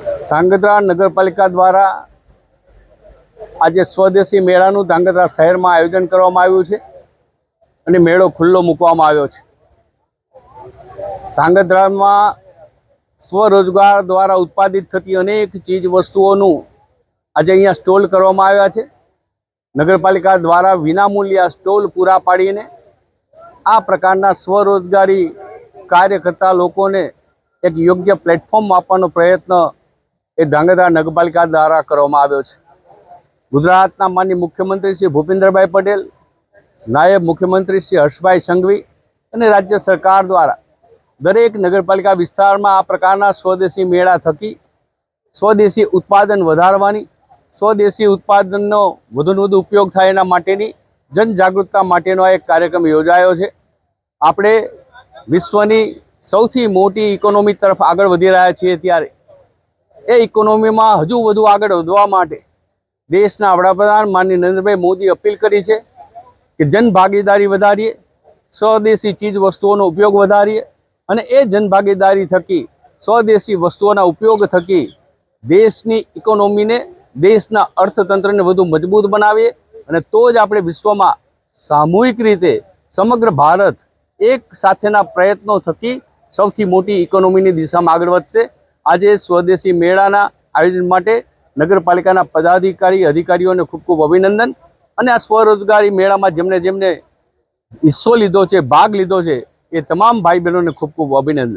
ધાંગધ્રા નગરપાલિકા દ્વારા આજે સ્વદેશી મેળાનું ધાંગધ્રા શહેરમાં આયોજન કરવામાં આવ્યું છે અને મેળો ખુલ્લો મૂકવામાં આવ્યો છે। ધાંગધ્રામાં સ્વરોજગાર દ્વારા ઉત્પાદિત થતી અનેક ચીજ વસ્તુઓનું આજે અહીંયા સ્ટોલ કરવામાં આવ્યા છે। નગરપાલિકા દ્વારા વિનામૂલ્યે સ્ટોલ પૂરા પાડીને આ પ્રકારના સ્વરોજગારી કાર્ય કરતા લોકોને એક યોગ્ય પ્લેટફોર્મ આપવાનો પ્રયત્ન એ ધાંગધ્રા નગરપાલિકા દ્વારા કરવામાં આવ્યો છે। ગુજરાતના માનનીય મુખ્યમંત્રી શ્રી ભૂપેન્દ્રભાઈ પટેલ, નાયબ મુખ્યમંત્રી શ્રી હર્ષભાઈ સંઘવી અને રાજ્ય સરકાર દ્વારા દરેક નગરપાલિકા વિસ્તારમાં આ પ્રકારના સ્વદેશી મેળા થકી સ્વદેશી ઉત્પાદન વધારવાની, સ્વદેશી ઉત્પાદનનો વધુને વધુ ઉપયોગ થાય એના માટેની જનજાગૃતતા માટેનો એક કાર્યક્રમ યોજાયો છે। આપણે વિશ્વની સૌથી મોટી ઇકોનોમી તરફ આગળ વધી રહ્યા છીએ, ત્યારે એ ઇકોનોમીમાં હજુ વધુ આગળ વધવા માટે દેશના વડાપ્રધાન માનનીય નરેન્દ્રભાઈ મોદી અપીલ કરી છે કે જનભાગીદારી વધારીએ, સ્વદેશી ચીજ વસ્તુઓનો ઉપયોગ વધારીએ અને એ જનભાગીદારી થકી સ્વદેશી વસ્તુઓના ઉપયોગ થકી દેશની ઇકોનોમીને, દેશના અર્થતંત્રને વધુ મજબૂત બનાવીએ અને તો જ આપણે વિશ્વમાં સામૂહિક રીતે સમગ્ર ભારત એક સાથેના પ્રયત્નો થકી સૌથી મોટી ઇકોનોમીની દિશામાં આગળ વધશે। આજે સ્વદેશી મેળાના આયોજન માટે નગરપાલિકાના પદાધિકારી અધિકારીઓને ખૂબ ખૂબ અભિનંદન અને આ સ્વરોજગારી મેળામાં જેમને હિસ્સો લીધો છે, ભાગ લીધો છે, એ તમામ ભાઈ બહેનોને ખૂબ ખૂબ અભિનંદન।